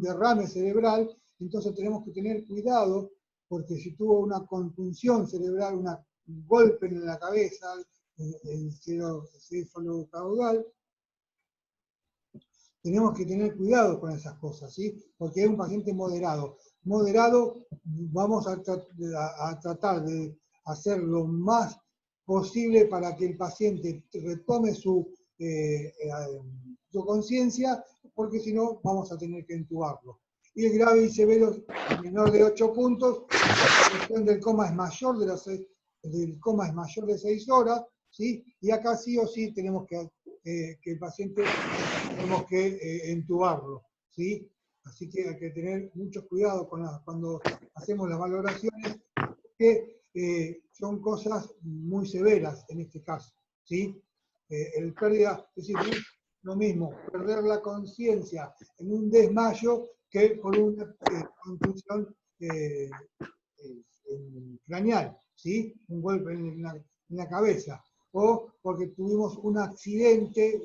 derrame cerebral, entonces tenemos que tener cuidado, porque si tuvo una contunción cerebral, un golpe en la cabeza, el céfalo caudal, tenemos que tener cuidado con esas cosas, ¿sí? Porque es un paciente moderado. Moderado, vamos a tratar de hacer lo más posible para que el paciente retome su conciencia, porque si no, vamos a tener que entubarlo. Y el grave y severo, menor de 8 puntos, la cuestión del coma es mayor de 6 horas, ¿sí? Y acá sí o sí tenemos que el paciente tenemos que entubarlo, ¿sí? Así que hay que tener mucho cuidado cuando hacemos las valoraciones, que son cosas muy severas en este caso, ¿sí? El pérdida, es decir, es lo mismo perder la conciencia en un desmayo que por una contusión craneal, ¿sí? Un golpe en la cabeza. O porque tuvimos un accidente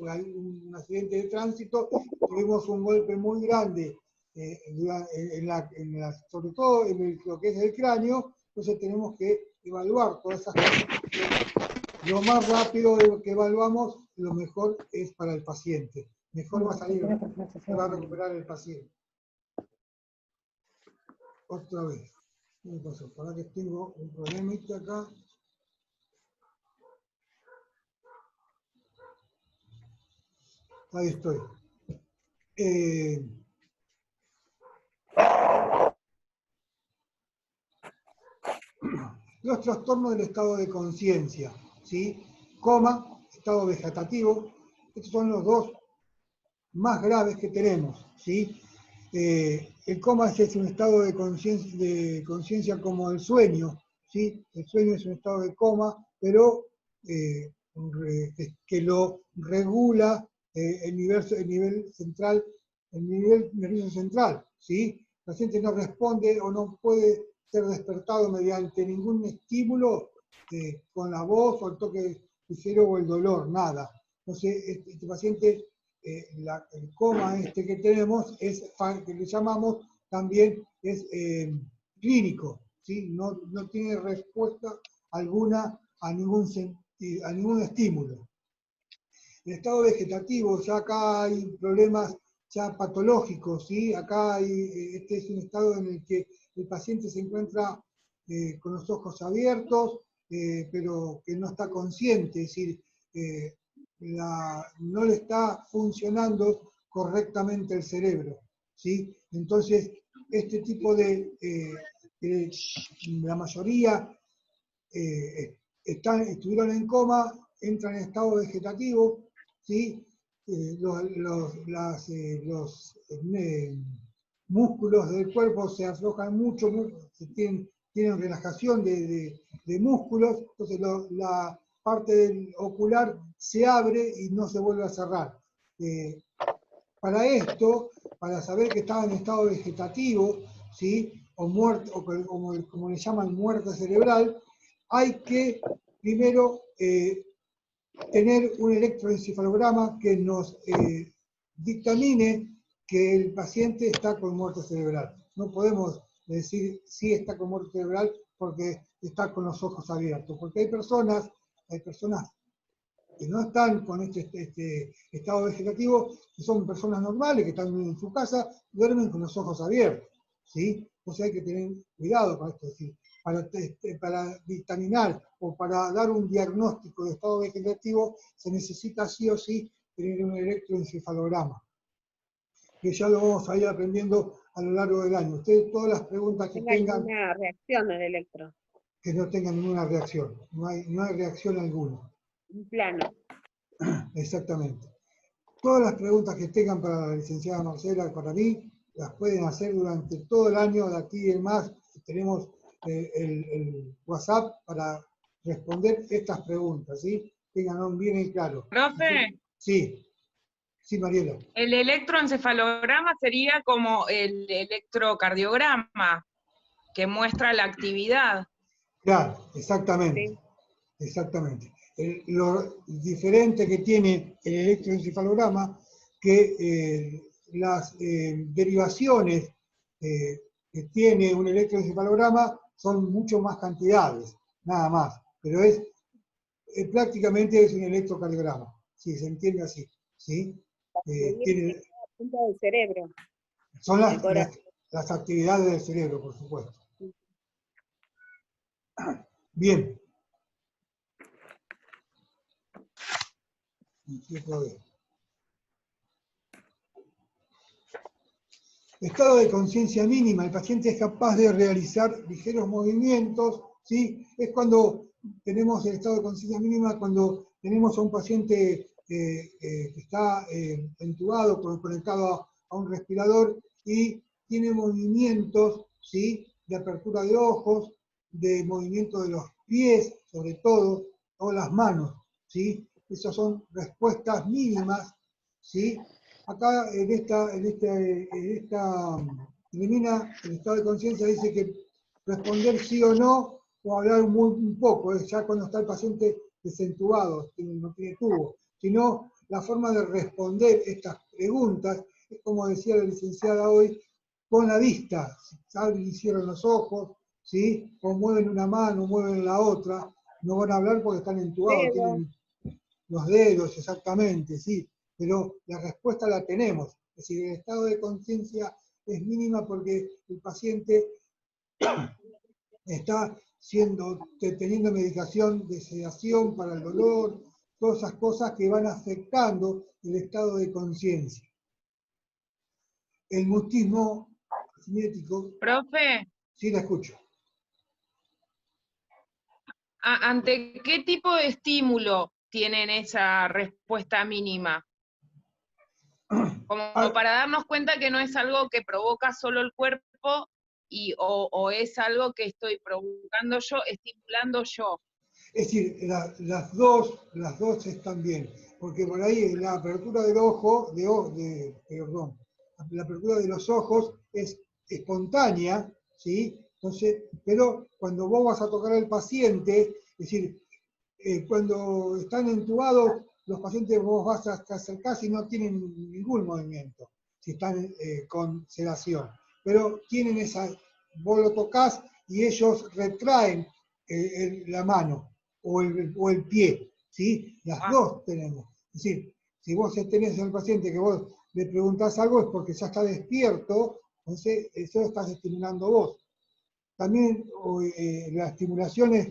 de tránsito, tuvimos un golpe muy grande, sobre todo en lo que es el cráneo, entonces tenemos que evaluar todas esas cosas. Lo más rápido que evaluamos, lo mejor es para el paciente. Mejor va a salir, se va a recuperar el paciente. Otra vez. ¿Qué me pasó? Para que tengo un problemita acá. Ahí estoy. Los trastornos del estado de conciencia, ¿sí? Coma, estado vegetativo, estos son los dos más graves que tenemos, ¿sí? El coma es un estado de conciencia como el sueño, ¿sí? El sueño es un estado de coma, pero que lo regula el nivel central, el nivel nervioso central, ¿sí? El paciente no responde o no puede ser despertado mediante ningún estímulo con la voz o el toque ligero o el dolor, nada. Entonces, este paciente, el coma que tenemos, que le llamamos también, es clínico, ¿sí? No tiene respuesta alguna a ningún estímulo. El estado vegetativo, ya acá hay problemas ya patológicos, ¿sí? Acá este es un estado en el que el paciente se encuentra con los ojos abiertos, pero que no está consciente, es decir, no le está funcionando correctamente el cerebro, ¿sí? Entonces, este tipo la mayoría estuvieron en coma, entran en estado vegetativo, ¿sí? Los músculos del cuerpo se aflojan mucho, tienen relajación de músculos, entonces la parte del ocular se abre y no se vuelve a cerrar. Para esto, para saber que estaba en estado vegetativo, ¿sí? O muerte, o como le llaman muerte cerebral, hay que primero tener un electroencefalograma que nos dictamine que el paciente está con muerte cerebral. No podemos decir si está con muerte cerebral porque está con los ojos abiertos, porque hay personas que no están con este estado vegetativo, que son personas normales, que están en su casa, duermen con los ojos abiertos, ¿sí? Entonces hay que tener cuidado con esto, es decir, para dictaminar o para dar un diagnóstico de estado vegetativo se necesita sí o sí tener un electroencefalograma, que ya lo vamos a ir aprendiendo a lo largo del año. Ustedes todas las preguntas que tengan, ninguna reacción del electro. que no tengan ninguna reacción, no hay reacción alguna. Un plano. Exactamente. Todas las preguntas que tengan para la licenciada Marcela, para mí, las pueden hacer durante todo el año, de aquí en más. Tenemos el WhatsApp para responder estas preguntas, ¿sí? Tengan bien en claro. Profe, Sí, Mariela. el electroencefalograma sería como el electrocardiograma, que muestra la actividad. Claro, exactamente. Sí. Exactamente. lo diferente que tiene el electroencefalograma, que las derivaciones que tiene un electroencefalograma son mucho más cantidades, nada más. Pero prácticamente es un electrocardiograma, si se entiende así. ¿Sí? Tiene, punto del cerebro. son las actividades del cerebro, por supuesto. Bien. Estado de conciencia mínima. El paciente es capaz de realizar ligeros movimientos, ¿sí? Es cuando tenemos el estado de conciencia mínima, cuando tenemos a un paciente que está entubado, conectado a un respirador y tiene movimientos, ¿sí? De apertura de ojos, de movimiento de los pies, sobre todo, o las manos, ¿sí? Esas son respuestas mínimas, ¿sí? Acá elimina el estado de conciencia, dice que responder sí o no, o hablar un poco, es ya cuando está el paciente desentubado, no tiene tubo, sino la forma de responder estas preguntas, es como decía la licenciada hoy, con la vista, abren y cierran los ojos, ¿sí? O mueven una mano, mueven la otra, no van a hablar porque están entubados, tienen los dedos, exactamente, sí, pero la respuesta la tenemos. Es decir, el estado de conciencia es mínima porque el paciente está teniendo medicación de sedación para el dolor, todas esas cosas que van afectando el estado de conciencia. El mutismo cinético. Profe, Sí, la escucho. ¿ante qué tipo de estímulo tienen esa respuesta mínima? Como para darnos cuenta que no es algo que provoca solo el cuerpo o es algo que estoy provocando yo, estimulando yo. Es decir, las dos están bien, porque por ahí la apertura del ojo, la apertura de los ojos es espontánea, ¿sí? Entonces, pero cuando vos vas a tocar al paciente, es decir, cuando están entubados, los pacientes vos vas a acercar y no tienen ningún movimiento, si están con sedación. Pero tienen vos lo tocas y ellos retraen la mano o el pie, ¿sí? Las dos tenemos. Es decir, si vos tenés al paciente que vos le preguntás algo es porque ya está despierto, entonces eso estás estimulando vos. También la estimulación es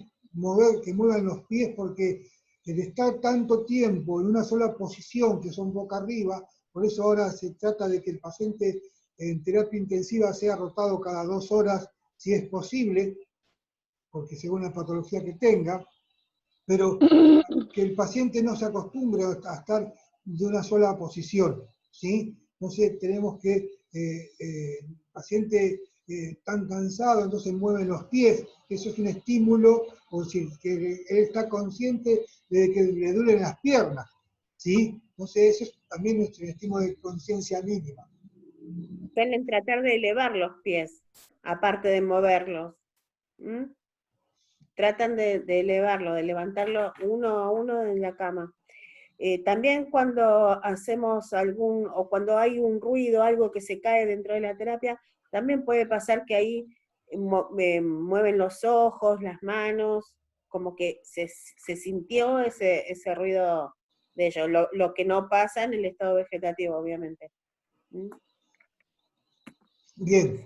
que muevan los pies porque el estar tanto tiempo en una sola posición, que son boca arriba, por eso ahora se trata de que el paciente en terapia intensiva sea rotado cada 2 horas, si es posible, porque según la patología que tenga, pero que el paciente no se acostumbre a estar de una sola posición, ¿sí? Entonces tenemos que el paciente tan cansado, entonces mueve los pies, eso es un estímulo, o decir, que él está consciente de que le duelen las piernas, ¿sí? Entonces eso es también nuestro estímulo de conciencia mínima. Suelen tratar de elevar los pies, aparte de moverlos. Tratan de elevarlo, de levantarlo uno a uno en la cama. También cuando hacemos o cuando hay un ruido, algo que se cae dentro de la terapia, también puede pasar que ahí mueven los ojos, las manos, como que se sintió ese ruido de ellos, lo que no pasa en el estado vegetativo, obviamente. Bien.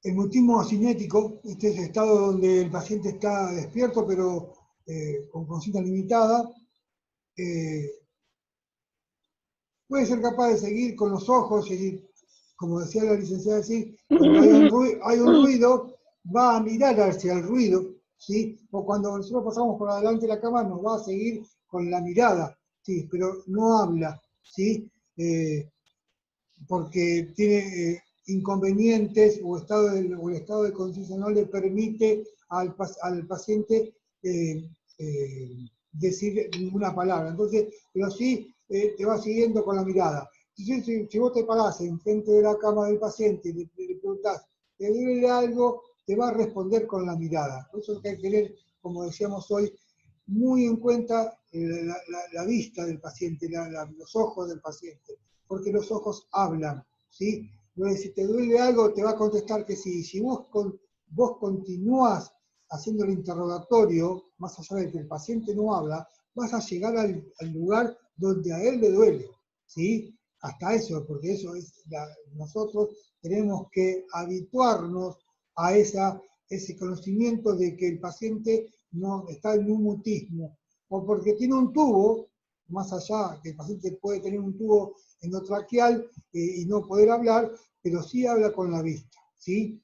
El mutismo cinético, este es el estado donde el paciente está despierto, pero con conciencia limitada, puede ser capaz de seguir con los ojos, y, como decía la licenciada, cuando hay un ruido, va a mirar hacia el ruido, ¿sí? O cuando nosotros pasamos por adelante de la cama, nos va a seguir con la mirada, ¿sí? Pero no habla, ¿sí? Porque tiene inconvenientes o el estado de conciencia no le permite al paciente decir ninguna palabra. Entonces, pero sí te va siguiendo con la mirada. Entonces, si vos te parás enfrente de la cama del paciente y le preguntás, ¿te duele algo? Te va a responder con la mirada. Por eso hay que tener, como decíamos hoy, muy en cuenta la vista del paciente, los ojos del paciente, porque los ojos hablan, ¿sí? Entonces, si te duele algo, te va a contestar que sí. Si vos continúas haciendo el interrogatorio, más allá de que el paciente no habla, vas a llegar al lugar donde a él le duele, ¿sí? Hasta eso, porque eso es, nosotros tenemos que habituarnos a ese conocimiento de que el paciente no está en un mutismo, o porque tiene un tubo, más allá, que el paciente puede tener un tubo endotraqueal y no poder hablar, pero sí habla con la vista, ¿sí?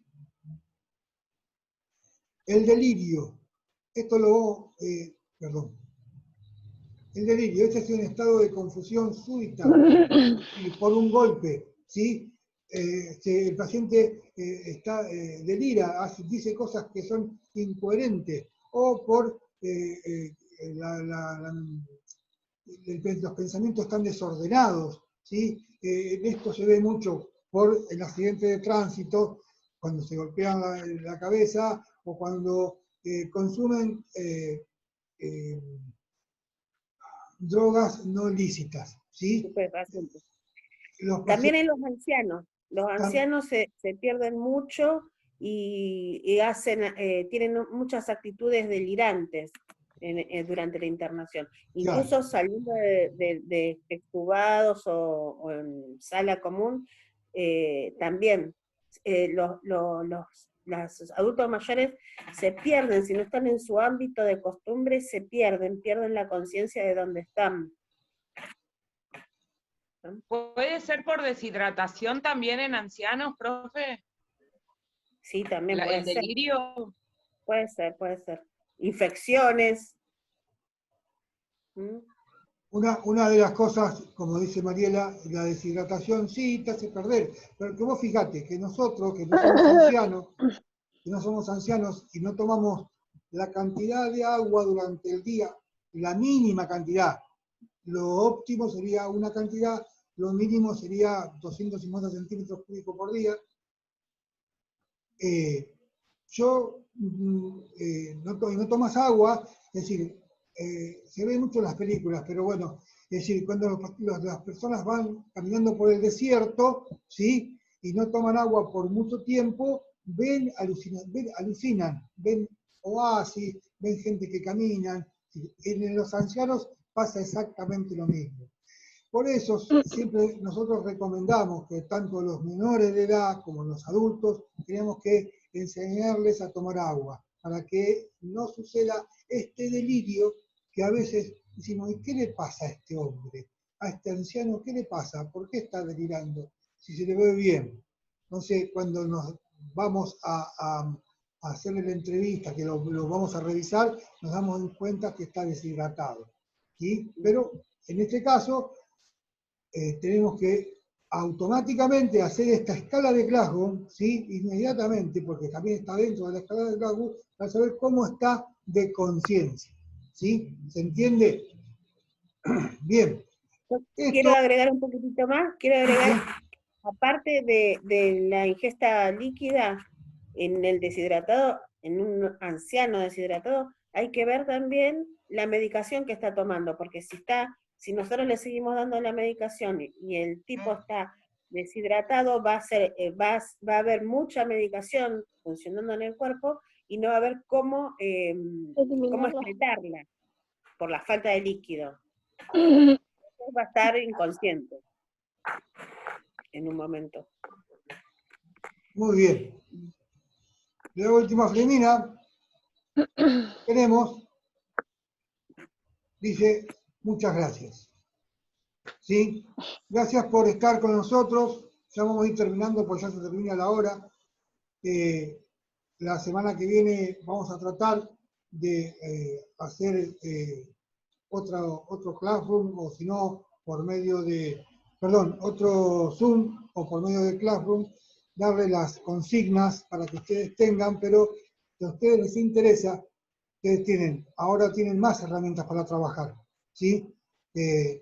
El delirio, perdón. El delirio, este es un estado de confusión súbita y por un golpe, ¿sí? El paciente delira, dice cosas que son incoherentes, o por los pensamientos están desordenados, ¿sí? Esto se ve mucho por el accidente de tránsito, cuando se golpean la cabeza o cuando consumen drogas no lícitas, ¿sí? Estupefacientes. Los También pacientes, en los ancianos se pierden mucho y tienen muchas actitudes delirantes durante la internación. Incluso claro, saliendo de extubados o en sala común, también los adultos mayores se pierden, si no están en su ámbito de costumbre, pierden la conciencia de dónde están. ¿Puede ser por deshidratación también en ancianos, profe? Sí, también puede ¿El ser. delirio? Puede ser. Infecciones. ¿Mm? una de las cosas, como dice Mariela, la deshidratación sí te hace perder, pero que vos fíjate que nosotros, que no somos ancianos y no tomamos la cantidad de agua durante el día, la mínima cantidad, lo óptimo sería una cantidad, lo mínimo sería 250 centímetros cúbicos por día. No tomas agua, es decir, se ve mucho en las películas, pero bueno, es decir, cuando las personas van caminando por el desierto, ¿sí? Y no toman agua por mucho tiempo, alucinan, ven oasis, ven gente que camina. En los ancianos pasa exactamente lo mismo. Por eso siempre nosotros recomendamos que tanto los menores de edad como los adultos tenemos que enseñarles a tomar agua, para que no suceda este delirio que a veces decimos, ¿y qué le pasa a este hombre? A este anciano, ¿qué le pasa? ¿Por qué está delirando? Si se le ve bien. Entonces, cuando nos vamos a hacerle la entrevista, que lo vamos a revisar, nos damos cuenta que está deshidratado, ¿sí? Pero en este caso, tenemos que automáticamente hacer esta escala de Glasgow, ¿sí? Inmediatamente, porque también está dentro de la escala de Glasgow, para saber cómo está de conciencia, ¿sí? ¿Se entiende? Bien. Quiero agregar un poquitito más, aparte de la ingesta líquida en el deshidratado, en un anciano deshidratado, hay que ver también la medicación que está tomando, porque si nosotros le seguimos dando la medicación y el tipo está deshidratado, va a haber mucha medicación funcionando en el cuerpo y no va a haber cómo excretarla por la falta de líquido. Va a estar inconsciente en un momento. Muy bien. La última Flemina, dice, muchas gracias. ¿Sí? Gracias por estar con nosotros. Ya vamos a ir terminando, pues ya se termina la hora. La semana que viene vamos a tratar de hacer otro Classroom, o si no, otro Zoom, o por medio de Classroom, darle las consignas para que ustedes tengan, pero si a ustedes les interesa, ustedes ahora tienen más herramientas para trabajar, ¿sí?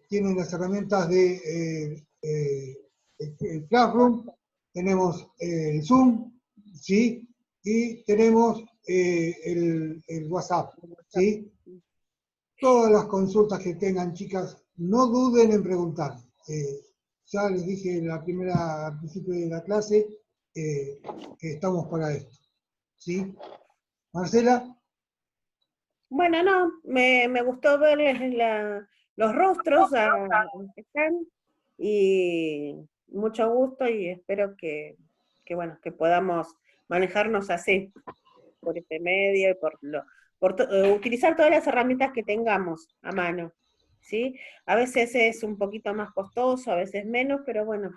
Tienen las herramientas de el Classroom, tenemos el Zoom, ¿sí? Y tenemos el WhatsApp, ¿sí? todas las consultas que tengan, chicas, no duden en preguntar. Ya les dije al principio de la clase que estamos para esto. ¿Sí? Marcela. Bueno, no, me gustó verles los rostros a los que están, y mucho gusto, y espero bueno, que podamos manejarnos así, por este medio y utilizar todas las herramientas que tengamos a mano, ¿sí? A veces es un poquito más costoso, a veces menos, pero bueno,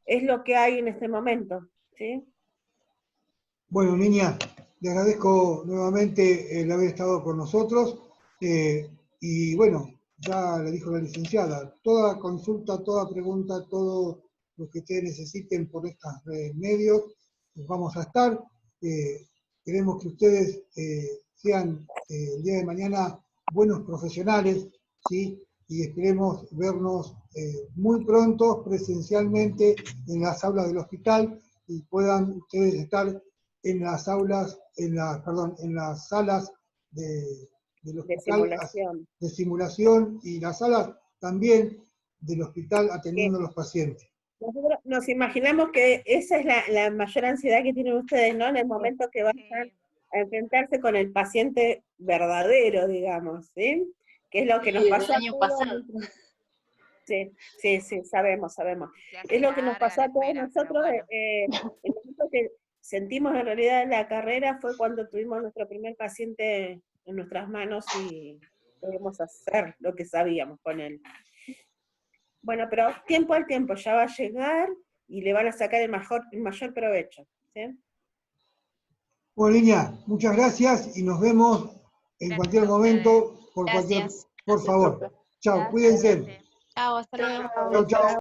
es lo que hay en este momento, ¿sí? Bueno, niña, le agradezco nuevamente el haber estado con nosotros, y bueno, ya le dijo la licenciada, toda consulta, toda pregunta, todo lo que ustedes necesiten por estos medios, vamos a estar. Queremos que ustedes sean el día de mañana buenos profesionales, ¿sí? Y esperemos vernos muy pronto presencialmente en las aulas del hospital y puedan ustedes estar en las aulas, en las salas del hospital de simulación y las salas también del hospital atendiendo a los pacientes. Nosotros nos imaginamos que esa es la mayor ansiedad que tienen ustedes, ¿no? En el momento que van a enfrentarse con el paciente verdadero, digamos, ¿sí? Que es lo que nos pasó el año pasado. Sí, sabemos. Es lo que nos pasó a todos nosotros. El momento que sentimos en realidad la carrera fue cuando tuvimos nuestro primer paciente en nuestras manos y pudimos hacer lo que sabíamos con él. Bueno, pero tiempo al tiempo ya va a llegar y le van a sacar el mayor provecho, ¿sí? Bueno, niña, muchas gracias y nos vemos en cualquier momento, por favor. Chao, cuídense. Chao, hasta luego. Chao, chao.